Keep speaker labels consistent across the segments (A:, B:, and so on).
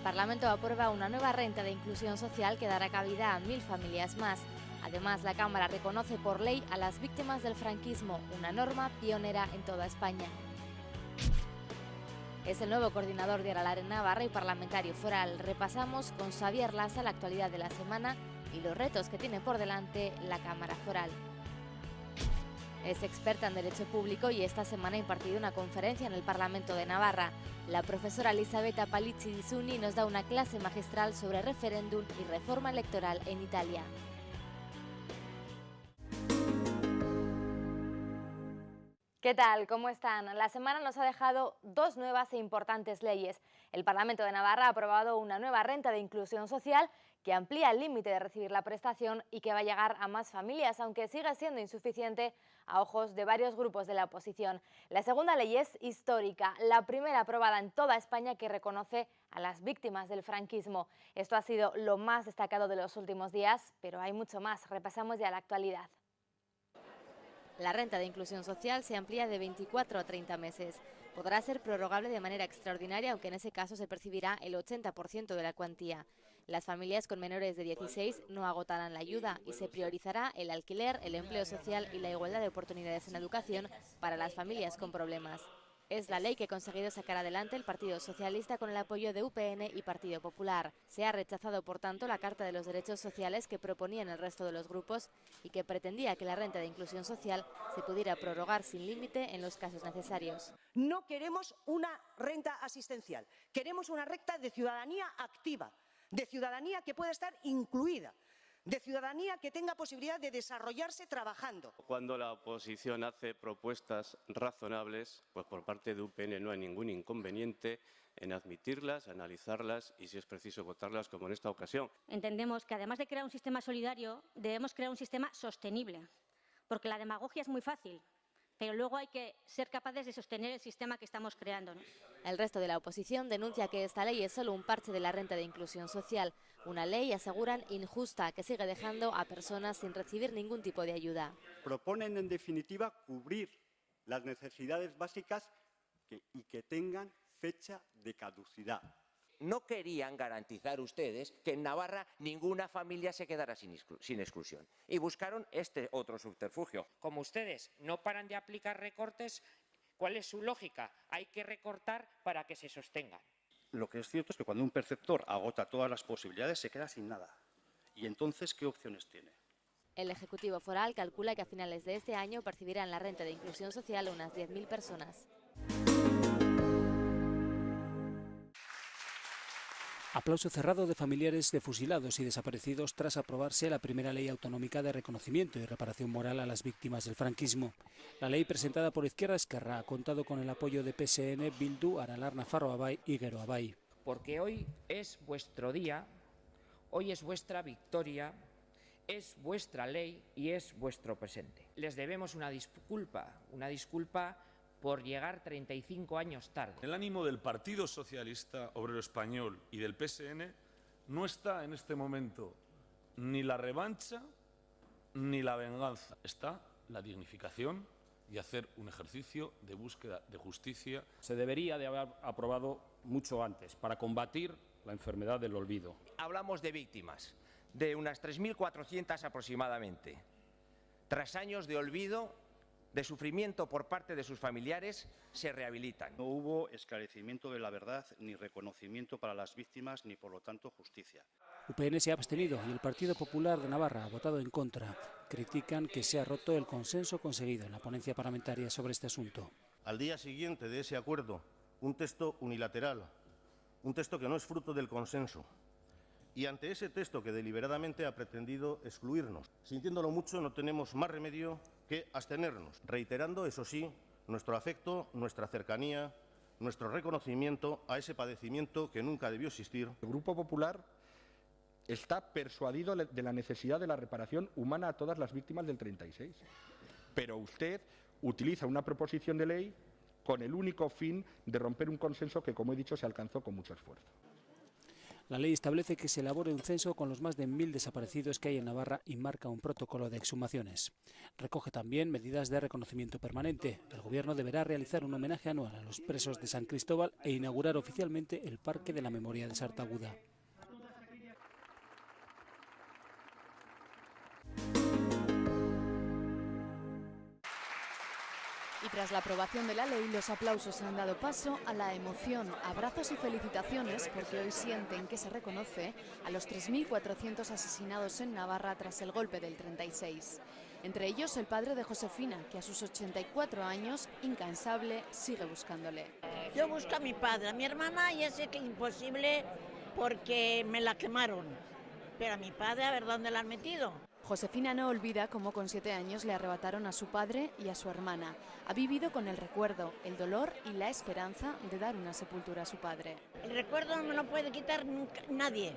A: Parlamento aprueba una nueva renta de inclusión social que dará cabida a 1.000 familias más. Además, la Cámara reconoce por ley a las víctimas del franquismo, una norma pionera en toda España. Es el nuevo coordinador de Aralar en Navarra y parlamentario foral. Repasamos con Xavier Lasa la actualidad de la semana y los retos que tiene por delante la Cámara Foral. Es experta en Derecho Público y esta semana ha impartido una conferencia en el Parlamento de Navarra. La profesora Elisabetta Palizzi di Suni nos da una clase magistral sobre referéndum y reforma electoral en Italia. ¿Qué tal? ¿Cómo están? La semana nos ha dejado dos nuevas e importantes leyes. El Parlamento de Navarra ha aprobado una nueva renta de inclusión social que amplía el límite de recibir la prestación y que va a llegar a más familias, aunque sigue siendo insuficiente a ojos de varios grupos de la oposición. La segunda ley es histórica, la primera aprobada en toda España que reconoce a las víctimas del franquismo. Esto ha sido lo más destacado de los últimos días, pero hay mucho más. Repasamos ya la actualidad. La renta de inclusión social se amplía de 24 a 30 meses. Podrá ser prorrogable de manera extraordinaria, aunque en ese caso se percibirá el 80% de la cuantía. Las familias con menores de 16 no agotarán la ayuda y se priorizará el alquiler, el empleo social y la igualdad de oportunidades en educación para las familias con problemas. Es la ley que ha conseguido sacar adelante el Partido Socialista con el apoyo de UPN y Partido Popular. Se ha rechazado, por tanto, la Carta de los Derechos Sociales que proponían el resto de los grupos y que pretendía que la renta de inclusión social se pudiera prorrogar sin límite en los casos necesarios.
B: No queremos una renta asistencial, queremos una renta de ciudadanía activa, de ciudadanía que pueda estar incluida, de ciudadanía que tenga posibilidad de desarrollarse trabajando.
C: Cuando la oposición hace propuestas razonables, pues por parte de UPN no hay ningún inconveniente en admitirlas, analizarlas y, si es preciso, votarlas, como en esta ocasión.
D: Entendemos que, además de crear un sistema solidario, debemos crear un sistema sostenible, porque la demagogia es muy fácil, pero luego hay que ser capaces de sostener el sistema que estamos creando, ¿no?
A: El resto de la oposición denuncia que esta ley es solo un parche de la renta de inclusión social, una ley, aseguran, injusta, que sigue dejando a personas sin recibir ningún tipo de ayuda.
E: Proponen, en definitiva, cubrir las necesidades básicas y que tengan fecha de caducidad.
F: No querían garantizar ustedes que en Navarra ninguna familia se quedara sin exclusión. Y buscaron este otro subterfugio.
G: Como ustedes no paran de aplicar recortes, ¿cuál es su lógica? Hay que recortar para que se sostengan.
H: Lo que es cierto es que cuando un perceptor agota todas las posibilidades se queda sin nada. ¿Y entonces qué opciones tiene?
A: El Ejecutivo Foral calcula que a finales de este año percibirán la renta de inclusión social unas 10.000 personas.
I: Aplauso cerrado de familiares de fusilados y desaparecidos tras aprobarse la primera ley autonómica de reconocimiento y reparación moral a las víctimas del franquismo. La ley presentada por Izquierda Esquerra ha contado con el apoyo de PSN, Bildu, Aralar Nafarroa y Geroa.
G: Porque hoy es vuestro día, hoy es vuestra victoria, es vuestra ley y es vuestro presente. Les debemos una disculpa por llegar 35 años tarde.
J: El ánimo del Partido Socialista Obrero Español y del PSN no está en este momento ni la revancha ni la venganza. Está la dignificación y hacer un ejercicio de búsqueda de justicia.
K: Se debería de haber aprobado mucho antes para combatir la enfermedad del olvido.
F: Hablamos de víctimas, de unas 3.400 aproximadamente. Tras años de olvido, de sufrimiento por parte de sus familiares, se rehabilitan.
H: No hubo esclarecimiento de la verdad, ni reconocimiento para las víctimas, ni por lo tanto justicia.
I: UPN se ha abstenido y el Partido Popular de Navarra ha votado en contra. Critican que se ha roto el consenso conseguido en la ponencia parlamentaria sobre este asunto.
L: Al día siguiente de ese acuerdo, un texto unilateral, un texto que no es fruto del consenso. Y ante ese texto que deliberadamente ha pretendido excluirnos, sintiéndolo mucho, no tenemos más remedio que abstenernos, reiterando, eso sí, nuestro afecto, nuestra cercanía, nuestro reconocimiento a ese padecimiento que nunca debió existir.
M: El Grupo Popular está persuadido de la necesidad de la reparación humana a todas las víctimas del 36. Pero usted utiliza una proposición de ley con el único fin de romper un consenso que, como he dicho, se alcanzó con mucho esfuerzo.
I: La ley establece que se elabore un censo con los más de 1000 desaparecidos que hay en Navarra y marca un protocolo de exhumaciones. Recoge también medidas de reconocimiento permanente. El Gobierno deberá realizar un homenaje anual a los presos de San Cristóbal e inaugurar oficialmente el Parque de la Memoria de Sartaguda.
N: Y tras la aprobación de la ley, los aplausos han dado paso a la emoción, abrazos y felicitaciones, porque hoy sienten que se reconoce a los 3.400 asesinados en Navarra tras el golpe del 36. Entre ellos el padre de Josefina, que a sus 84 años, incansable, sigue buscándole.
O: Yo busco a mi padre, a mi hermana ya sé que es imposible porque me la quemaron, pero a mi padre a ver dónde la han metido.
N: Josefina no olvida cómo con 7 años le arrebataron a su padre y a su hermana. Ha vivido con el recuerdo, el dolor y la esperanza de dar una sepultura a su padre.
O: El recuerdo no me lo puede quitar nunca, nadie,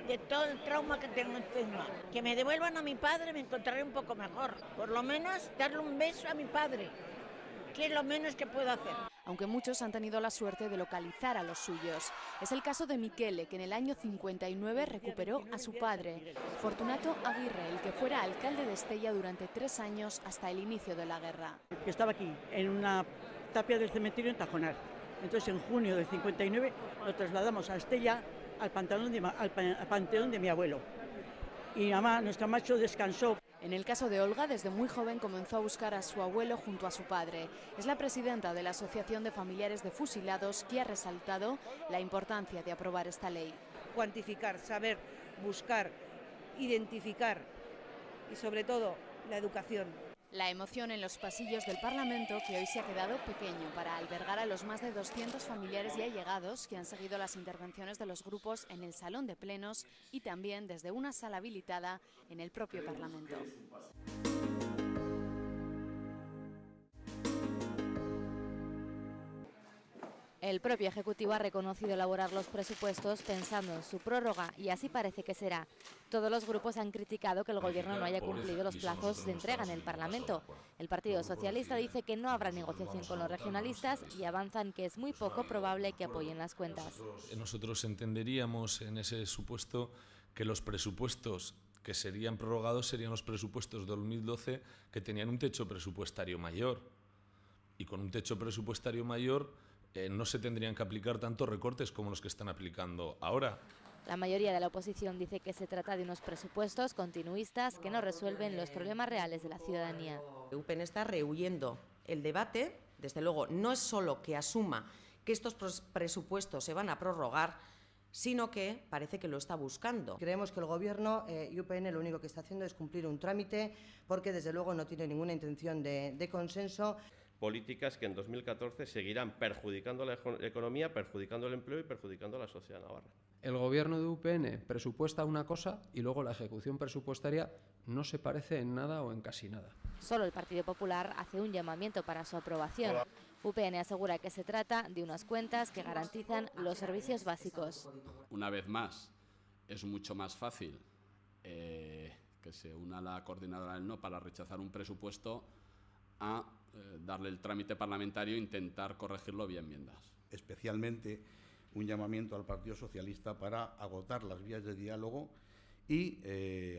O: de todo el trauma que tengo encima. Que me devuelvan a mi padre me encontraré un poco mejor. Por lo menos darle un beso a mi padre, que es lo menos que puedo hacer.
N: Aunque muchos han tenido la suerte de localizar a los suyos. Es el caso de Miquele, que en el año 59 recuperó a su padre, Fortunato Aguirre, el que fuera alcalde de Estella durante 3 años hasta el inicio de la guerra.
P: Que estaba aquí, en una tapia del cementerio en Tajonar. Entonces, en junio del 59 lo trasladamos a Estella, al panteón de mi abuelo. Y mamá, nuestro macho, descansó.
N: En el caso de Olga, desde muy joven comenzó a buscar a su abuelo junto a su padre. Es la presidenta de la Asociación de Familiares de Fusilados que ha resaltado la importancia de aprobar esta ley.
Q: Cuantificar, saber, buscar, identificar y sobre todo la educación.
N: La emoción en los pasillos del Parlamento, que hoy se ha quedado pequeño para albergar a los más de 200 familiares y allegados que han seguido las intervenciones de los grupos en el Salón de Plenos y también desde una sala habilitada en el propio Parlamento. El propio Ejecutivo ha reconocido elaborar los presupuestos pensando en su prórroga y así parece que será. Todos los grupos han criticado que el Gobierno no haya cumplido los plazos de entrega en el Parlamento. El Partido Socialista dice que no habrá negociación con los regionalistas y avanzan que es muy poco probable que apoyen las cuentas.
J: Nosotros entenderíamos en ese supuesto que los presupuestos que serían prorrogados serían los presupuestos de 2012 que tenían un techo presupuestario mayor. Y con un techo presupuestario mayor no se tendrían que aplicar tantos recortes como los que están aplicando ahora.
N: La mayoría de la oposición dice que se trata de unos presupuestos continuistas que no resuelven los problemas reales de la ciudadanía.
R: UPN está rehuyendo el debate, desde luego no es solo que asuma que estos presupuestos se van a prorrogar, sino que parece que lo está buscando.
S: Creemos que el Gobierno y UPN lo único que está haciendo es cumplir un trámite porque desde luego no tiene ninguna intención de consenso.
L: Políticas que en 2014 seguirán perjudicando la economía, perjudicando el empleo y perjudicando a la sociedad navarra.
T: El Gobierno de UPN presupuesta una cosa y luego la ejecución presupuestaria no se parece en nada o en casi nada.
N: Solo el Partido Popular hace un llamamiento para su aprobación. UPN asegura que se trata de unas cuentas que garantizan los servicios básicos.
U: Una vez más, es mucho más fácil que se una la coordinadora del no para rechazar un presupuesto a darle el trámite parlamentario e intentar corregirlo vía enmiendas.
V: Especialmente un llamamiento al Partido Socialista para agotar las vías de diálogo y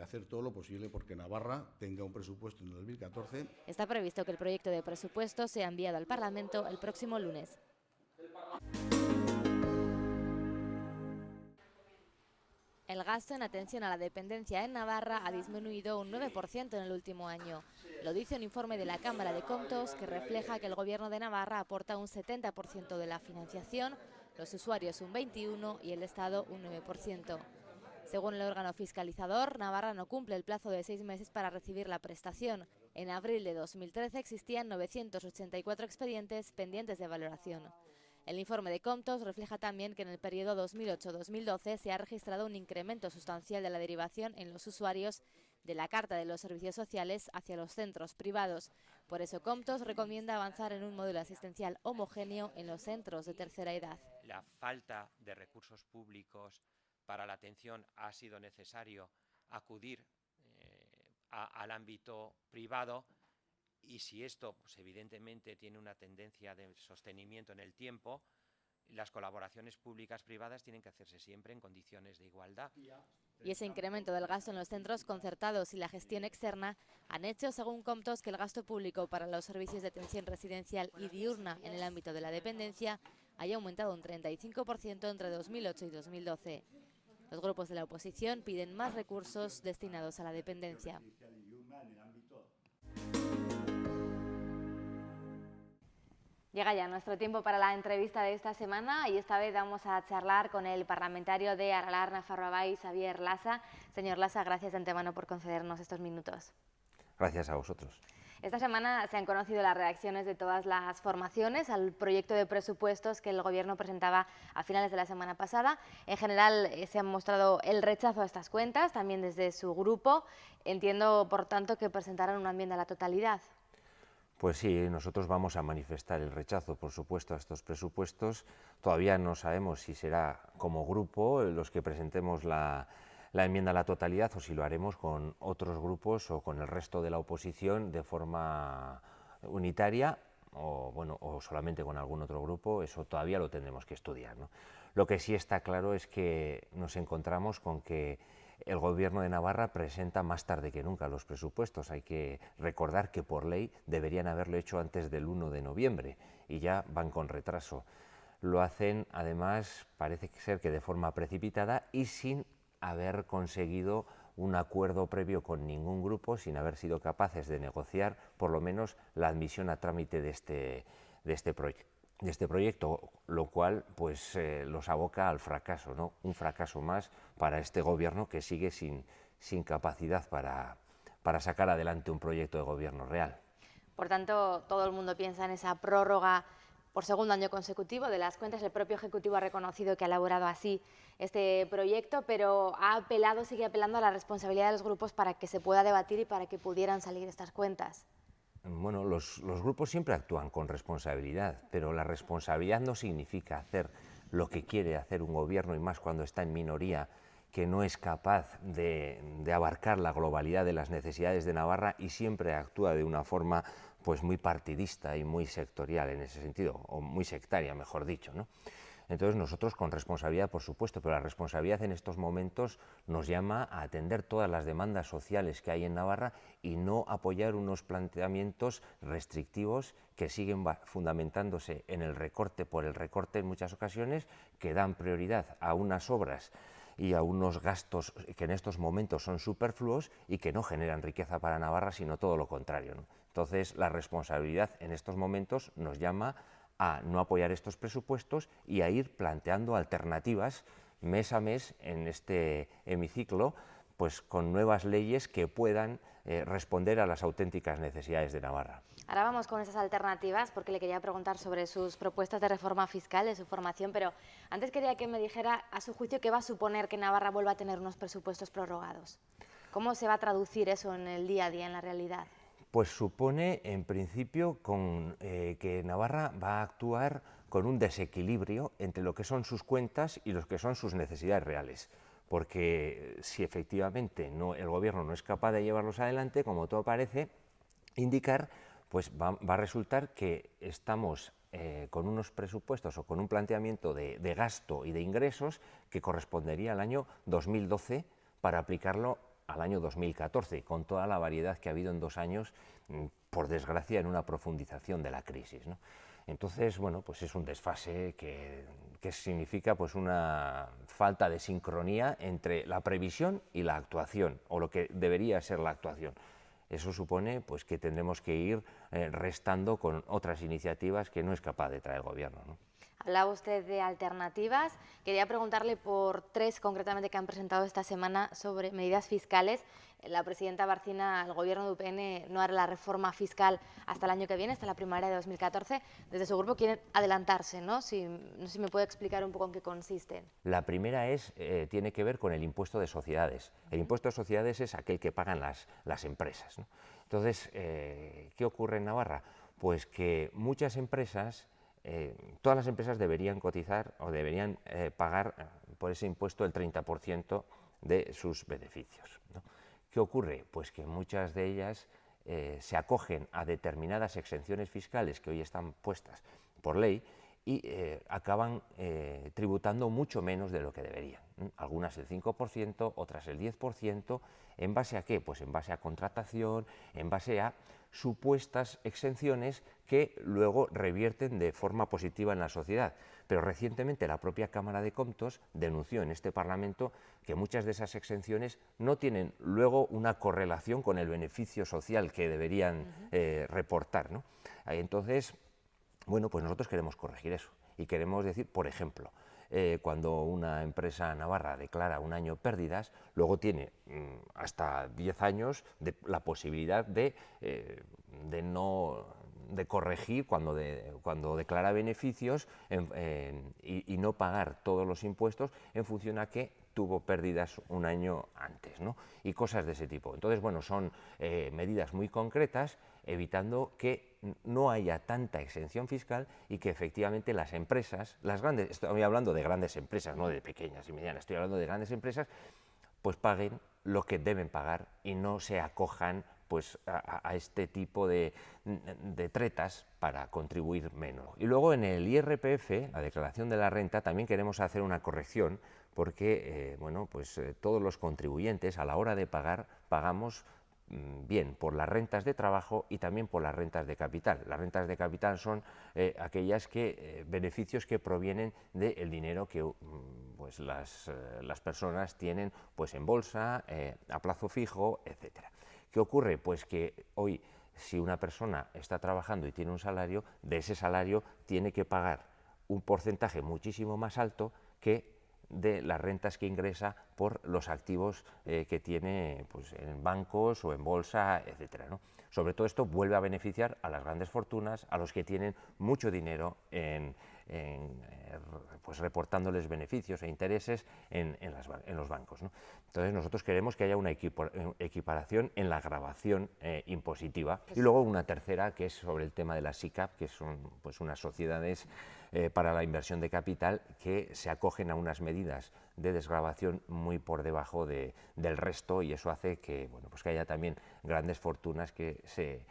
V: hacer todo lo posible porque Navarra tenga un presupuesto en el 2014.
N: Está previsto que el proyecto de presupuesto sea enviado al Parlamento el próximo lunes. El gasto en atención a la dependencia en Navarra ha disminuido un 9% en el último año. Lo dice un informe de la Cámara de Comptos que refleja que el Gobierno de Navarra aporta un 70% de la financiación, los usuarios un 21% y el Estado un 9%. Según el órgano fiscalizador, Navarra no cumple el plazo de 6 meses para recibir la prestación. En abril de 2013 existían 984 expedientes pendientes de valoración. El informe de Comptos refleja también que en el periodo 2008-2012 se ha registrado un incremento sustancial de la derivación en los usuarios de la Carta de los Servicios Sociales hacia los centros privados. Por eso Comptos recomienda avanzar en un modelo asistencial homogéneo en los centros de tercera edad.
F: La falta de recursos públicos para la atención ha sido necesario acudir al ámbito privado. Y si esto, pues evidentemente, tiene una tendencia de sostenimiento en el tiempo, Las colaboraciones públicas-privadas tienen que hacerse siempre en condiciones de igualdad.
N: Y ese incremento del gasto en los centros concertados y la gestión externa han hecho, según Comptos, que el gasto público para los servicios de atención residencial y diurna en el ámbito de la dependencia haya aumentado un 35% entre 2008 y 2012. Los grupos de la oposición piden más recursos destinados a la dependencia.
A: Llega ya nuestro tiempo para la entrevista de esta semana y esta vez vamos a charlar con el parlamentario de Aralar, Nafarroa, Xavier Lasa. Señor Lasa, gracias de antemano por concedernos estos minutos.
B: Gracias a vosotros.
A: Esta semana se han conocido las reacciones de todas las formaciones al proyecto de presupuestos que el Gobierno presentaba a finales de la semana pasada. En general se ha mostrado el rechazo a estas cuentas, también desde su grupo. Entiendo, por tanto, que presentarán una enmienda a la totalidad.
B: Pues sí, nosotros vamos a manifestar el rechazo, por supuesto, a estos presupuestos. Todavía no sabemos si será como grupo los que presentemos la enmienda a la totalidad o si lo haremos con otros grupos o con el resto de la oposición de forma unitaria o solamente con algún otro grupo. Eso todavía lo tendremos que estudiar, ¿no? Lo que sí está claro es que nos encontramos con que el Gobierno de Navarra presenta más tarde que nunca los presupuestos. Hay que recordar que por ley deberían haberlo hecho antes del 1 de noviembre y ya van con retraso. Lo hacen, además, parece ser que de forma precipitada y sin haber conseguido un acuerdo previo con ningún grupo, sin haber sido capaces de negociar por lo menos la admisión a trámite de este proyecto, lo cual pues los aboca al fracaso, ¿no? Un fracaso más para este gobierno que sigue sin capacidad para sacar adelante un proyecto de gobierno real.
A: Por tanto, todo el mundo piensa en esa prórroga por segundo año consecutivo de las cuentas. El propio Ejecutivo ha reconocido que ha elaborado así este proyecto, pero sigue apelando a la responsabilidad de los grupos para que se pueda debatir y para que pudieran salir estas cuentas.
B: Bueno, los grupos siempre actúan con responsabilidad, pero la responsabilidad no significa hacer lo que quiere hacer un gobierno, y más cuando está en minoría, que no es capaz de abarcar la globalidad de las necesidades de Navarra y siempre actúa de una forma pues muy partidista y muy sectorial en ese sentido, o muy sectaria, mejor dicho, ¿no? Entonces nosotros con responsabilidad, por supuesto, pero la responsabilidad en estos momentos nos llama a atender todas las demandas sociales que hay en Navarra y no apoyar unos planteamientos restrictivos que siguen fundamentándose en el recorte por el recorte en muchas ocasiones, que dan prioridad a unas obras y a unos gastos que en estos momentos son superfluos y que no generan riqueza para Navarra, sino todo lo contrario, ¿no? Entonces la responsabilidad en estos momentos nos llama a no apoyar estos presupuestos y a ir planteando alternativas mes a mes en este hemiciclo, pues con nuevas leyes que puedan responder a las auténticas necesidades de Navarra.
A: Ahora vamos con esas alternativas, porque le quería preguntar sobre sus propuestas de reforma fiscal, de su formación, pero antes quería que me dijera, a su juicio, qué va a suponer que Navarra vuelva a tener unos presupuestos prorrogados. ¿Cómo se va a traducir eso en el día a día, en la realidad?
B: Pues supone, en principio, que Navarra va a actuar con un desequilibrio entre lo que son sus cuentas y lo que son sus necesidades reales. Porque si efectivamente el Gobierno no es capaz de llevarlos adelante, como todo parece indicar, pues va a resultar que estamos con unos presupuestos o con un planteamiento de gasto y de ingresos que correspondería al año 2012 para aplicarlo al año 2014, con toda la variedad que ha habido en 2 años, por desgracia, en una profundización de la crisis, ¿no? Entonces, bueno, pues es un desfase que significa pues una falta de sincronía entre la previsión y la actuación, o lo que debería ser la actuación. Eso supone pues que tendremos que ir restando con otras iniciativas que no es capaz de traer el Gobierno, ¿no?
A: Hablaba usted de alternativas. Quería preguntarle por 3 concretamente que han presentado esta semana sobre medidas fiscales. La presidenta Barcina, el Gobierno de UPN no hará la reforma fiscal hasta el año que viene, hasta la primavera de 2014. Desde su grupo quieren adelantarse, ¿no? No sé si me puede explicar un poco en qué consisten.
B: La primera tiene que ver con el impuesto de sociedades. El impuesto de sociedades es aquel que pagan las empresas, ¿no? Entonces, ¿qué ocurre en Navarra? Pues que muchas empresas, todas las empresas deberían cotizar o deberían pagar por ese impuesto el 30% de sus beneficios, ¿no? ¿Qué ocurre? Pues que muchas de ellas se acogen a determinadas exenciones fiscales que hoy están puestas por ley y acaban tributando mucho menos de lo que deberían. Algunas el 5%, otras el 10%. ¿En base a qué? Pues en base a contratación, en base a supuestas exenciones que luego revierten de forma positiva en la sociedad. Pero recientemente la propia Cámara de Comptos denunció en este Parlamento que muchas de esas exenciones no tienen luego una correlación con el beneficio social que deberían reportar, ¿no? Entonces, bueno, pues nosotros queremos corregir eso y queremos decir, por ejemplo, cuando una empresa navarra declara un año pérdidas, luego tiene hasta 10 años la posibilidad de corregir cuando declara beneficios y no pagar todos los impuestos en función a que tuvo pérdidas un año antes, ¿no? Y cosas de ese tipo. Entonces, bueno, son medidas muy concretas, evitando que no haya tanta exención fiscal y que efectivamente las empresas, las grandes, estoy hablando de grandes empresas, no de pequeñas y medianas, estoy hablando de grandes empresas, pues paguen lo que deben pagar y no se acojan pues a este tipo de tretas para contribuir menos. Y luego en el IRPF, la declaración de la renta, también queremos hacer una corrección porque bueno, pues todos los contribuyentes a la hora de pagar pagamos bien por las rentas de trabajo y también por las rentas de capital. Las rentas de capital son aquellas beneficios que provienen del dinero que pues las personas tienen pues en bolsa, a plazo fijo, etcétera. ¿Qué ocurre? Pues que hoy, si una persona está trabajando y tiene un salario, de ese salario tiene que pagar un porcentaje muchísimo más alto que de las rentas que ingresa por los activos que tiene pues, en bancos o en bolsa, etcétera, ¿no? Sobre todo esto vuelve a beneficiar a las grandes fortunas, a los que tienen mucho dinero pues reportándoles beneficios e intereses en los bancos, ¿no? Entonces nosotros queremos que haya una equiparación en la gravación impositiva. Y luego una tercera, que es sobre el tema de las SICAP, que son pues, unas sociedades para la inversión de capital que se acogen a unas medidas de desgravación muy por debajo del resto, y eso hace que, bueno, pues que haya también grandes fortunas que se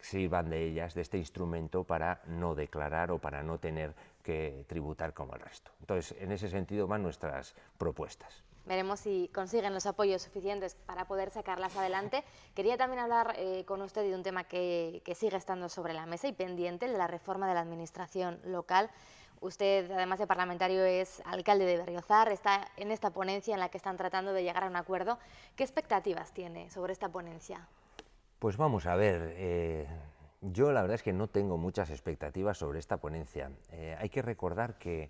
B: sirvan de ellas, de este instrumento, para no declarar o para no tener que tributar como el resto. Entonces, en ese sentido van nuestras propuestas.
A: Veremos si consiguen los apoyos suficientes para poder sacarlas adelante. Quería también hablar con usted de un tema que sigue estando sobre la mesa y pendiente, el de la reforma de la administración local. Usted, además de parlamentario, es alcalde de Berriozar, está en esta ponencia en la que están tratando de llegar a un acuerdo. ¿Qué expectativas tiene sobre esta ponencia?
B: Pues vamos a ver, yo la verdad es que no tengo muchas expectativas sobre esta ponencia. Hay que recordar que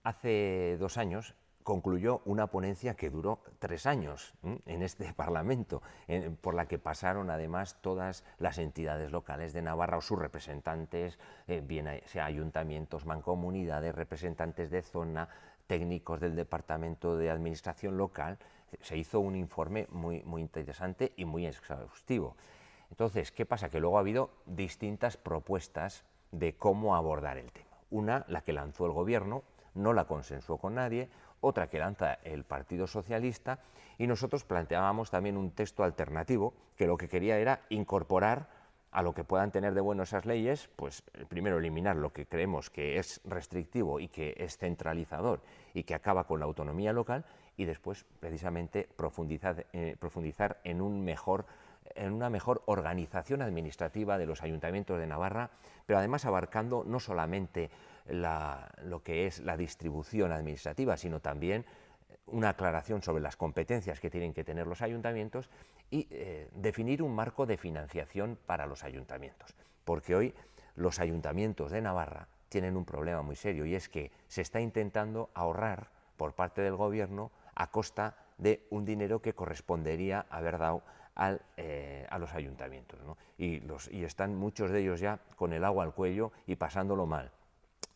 B: hace 2 años concluyó una ponencia que duró 3 años en este Parlamento, por la que pasaron además todas las entidades locales de Navarra o sus representantes, bien sea ayuntamientos, mancomunidades, representantes de zona, técnicos del Departamento de Administración Local. Se hizo un informe muy interesante y muy exhaustivo. Entonces, ¿qué pasa? Que luego ha habido distintas propuestas de cómo abordar el tema. Una, la que lanzó el Gobierno, no la consensuó con nadie; otra que lanza el Partido Socialista, y nosotros planteábamos también un texto alternativo que lo que quería era incorporar a lo que puedan tener de bueno esas leyes, pues primero eliminar lo que creemos que es restrictivo y que es centralizador y que acaba con la autonomía local, y después precisamente profundizar en una mejor organización administrativa de los ayuntamientos de Navarra, pero además abarcando no solamente lo que es la distribución administrativa, sino también una aclaración sobre las competencias que tienen que tener los ayuntamientos y definir un marco de financiación para los ayuntamientos. Porque hoy los ayuntamientos de Navarra tienen un problema muy serio, y es que se está intentando ahorrar por parte del Gobierno a costa de un dinero que correspondería haber dado a los ayuntamientos, ¿no? Y están muchos de ellos ya con el agua al cuello y pasándolo mal,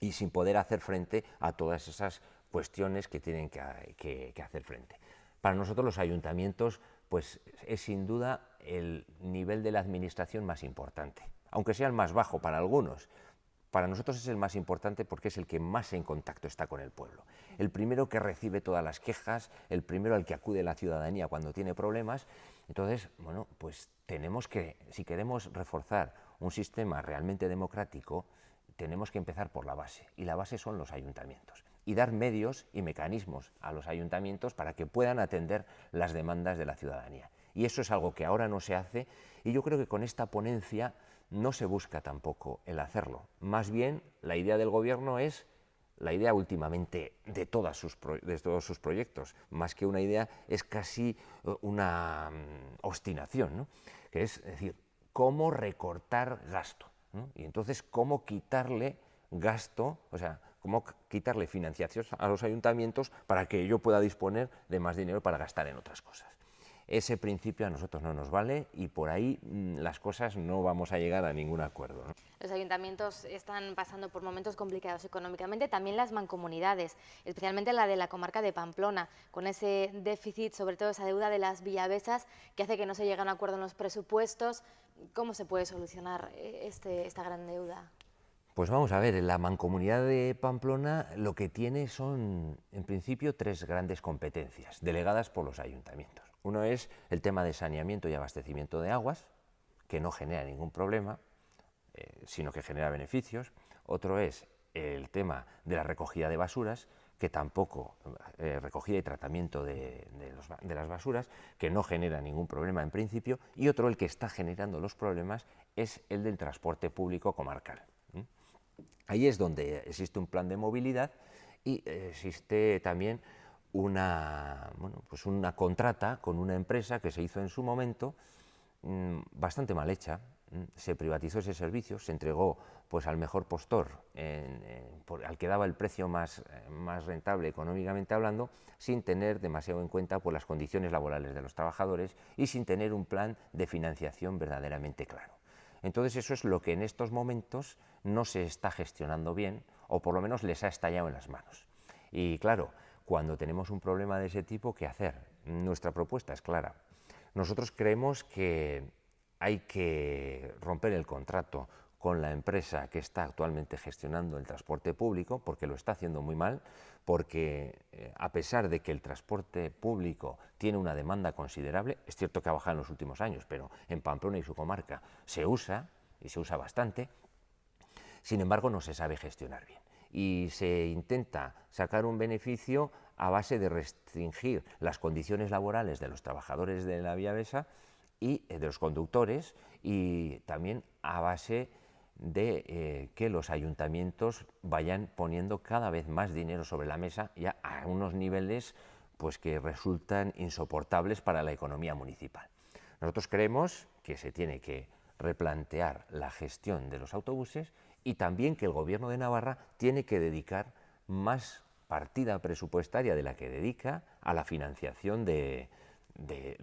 B: y sin poder hacer frente a todas esas cuestiones que tienen que hacer frente. Para nosotros los ayuntamientos pues es sin duda el nivel de la administración más importante, aunque sea el más bajo para algunos. Para nosotros es el más importante porque es el que más en contacto está con el pueblo, el primero que recibe todas las quejas, el primero al que acude la ciudadanía cuando tiene problemas. Entonces, bueno, pues tenemos que, si queremos reforzar un sistema realmente democrático, tenemos que empezar por la base, y la base son los ayuntamientos, y dar medios y mecanismos a los ayuntamientos para que puedan atender las demandas de la ciudadanía. Y eso es algo que ahora no se hace, y yo creo que con esta ponencia no se busca tampoco el hacerlo. Más bien, la idea del Gobierno es la idea últimamente de todos sus proyectos, más que una idea, es casi una obstinación, ¿no? Que es decir, cómo recortar gasto, ¿no? Y entonces cómo quitarle gasto, o sea, cómo quitarle financiación a los ayuntamientos para que yo pueda disponer de más dinero para gastar en otras cosas. Ese principio a nosotros no nos vale y por ahí las cosas no vamos a llegar a ningún acuerdo, ¿no?
A: Los ayuntamientos están pasando por momentos complicados económicamente, también las mancomunidades, especialmente la de la comarca de Pamplona, con ese déficit, sobre todo esa deuda de las villavesas, que hace que no se llegue a un acuerdo en los presupuestos. ¿Cómo se puede solucionar esta gran deuda?
B: Pues vamos a ver, la Mancomunidad de Pamplona lo que tiene son, en principio, 3 grandes competencias delegadas por los ayuntamientos. Uno es el tema de saneamiento y abastecimiento de aguas, que no genera ningún problema, sino que genera beneficios. Otro es el tema de la recogida de basuras, que tampoco, recogida y tratamiento de las basuras, que no genera ningún problema en principio. Y otro, el que está generando los problemas, es el del transporte público comarcal. Ahí es donde existe un plan de movilidad y existe también una contrata con una empresa que se hizo en su momento bastante mal hecha. Se privatizó ese servicio, se entregó pues al mejor postor, al que daba el precio más rentable económicamente hablando, sin tener demasiado en cuenta pues, las condiciones laborales de los trabajadores y sin tener un plan de financiación verdaderamente claro. Entonces eso es lo que en estos momentos no se está gestionando bien, o por lo menos les ha estallado en las manos. Y claro, cuando tenemos un problema de ese tipo, ¿qué hacer? Nuestra propuesta es clara. Nosotros creemos que hay que romper el contrato con la empresa que está actualmente gestionando el transporte público, porque lo está haciendo muy mal, porque a pesar de que el transporte público tiene una demanda considerable, es cierto que ha bajado en los últimos años, pero en Pamplona y su comarca se usa, y se usa bastante, sin embargo no se sabe gestionar bien. Y se intenta sacar un beneficio a base de restringir las condiciones laborales de los trabajadores de la villavesa y de los conductores, y también a base de que los ayuntamientos vayan poniendo cada vez más dinero sobre la mesa, ya a unos niveles pues, que resultan insoportables para la economía municipal. Nosotros creemos que se tiene que replantear la gestión de los autobuses y también que el Gobierno de Navarra tiene que dedicar más partida presupuestaria de la que dedica a la financiación de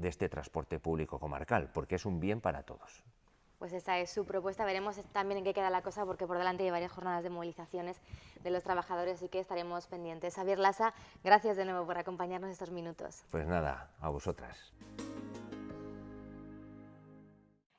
B: este transporte público comarcal, porque es un bien para todos.
A: Pues esa es su propuesta. Veremos también en qué queda la cosa, porque por delante hay varias jornadas de movilizaciones de los trabajadores y que estaremos pendientes. Javier Lasa, gracias de nuevo por acompañarnos estos minutos.
B: Pues nada, a vosotras.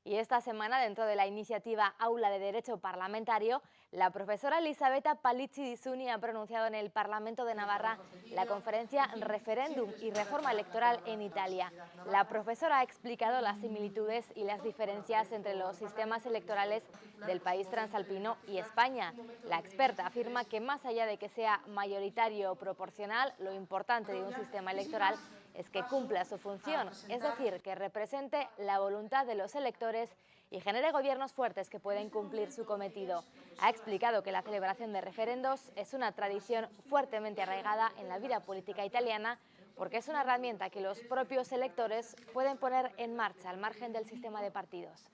A: Y esta semana, dentro de la iniciativa Aula de Derecho Parlamentario, la profesora Elisabetta Palizzi Di Suni ha pronunciado en el Parlamento de Navarra la conferencia Referéndum y Reforma Electoral en Italia. La profesora ha explicado las similitudes y las diferencias entre los sistemas electorales del país transalpino y España. La experta afirma que más allá de que sea mayoritario o proporcional, lo importante de un sistema electoral es que cumpla su función, es decir, que represente la voluntad de los electores y genere gobiernos fuertes que pueden cumplir su cometido. Ha explicado que la celebración de referendos es una tradición fuertemente arraigada en la vida política italiana porque es una herramienta que los propios electores pueden poner en marcha al margen del sistema de partidos.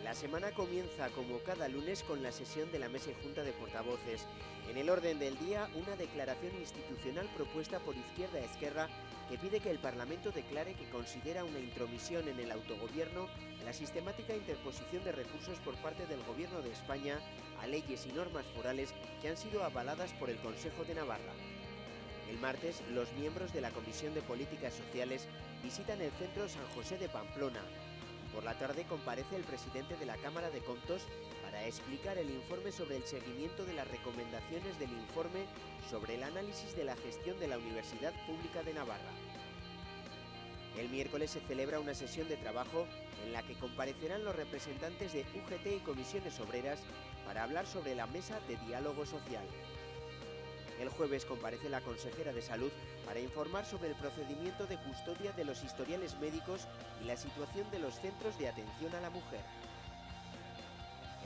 C: La semana comienza como cada lunes con la sesión de la Mesa y Junta de Portavoces. En el orden del día, una declaración institucional propuesta por Izquierda Esquerra que pide que el Parlamento declare que considera una intromisión en el autogobierno la sistemática interposición de recursos por parte del Gobierno de España a leyes y normas forales que han sido avaladas por el Consejo de Navarra. El martes, los miembros de la Comisión de Políticas Sociales visitan el Centro San José de Pamplona. Por la tarde comparece el presidente de la Cámara de Comptos para explicar el informe sobre el seguimiento de las recomendaciones del informe sobre el análisis de la gestión de la Universidad Pública de Navarra. El miércoles se celebra una sesión de trabajo en la que comparecerán los representantes de UGT y comisiones obreras para hablar sobre la mesa de diálogo social. El jueves comparece la consejera de Salud para informar sobre el procedimiento de custodia de los historiales médicos y la situación de los centros de atención a la mujer.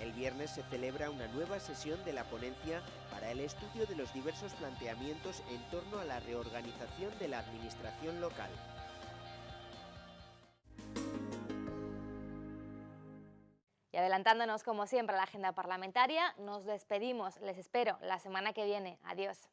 C: El viernes se celebra una nueva sesión de la ponencia para el estudio de los diversos planteamientos en torno a la reorganización de la administración local.
A: Y adelantándonos como siempre a la agenda parlamentaria, nos despedimos. Les espero la semana que viene. Adiós.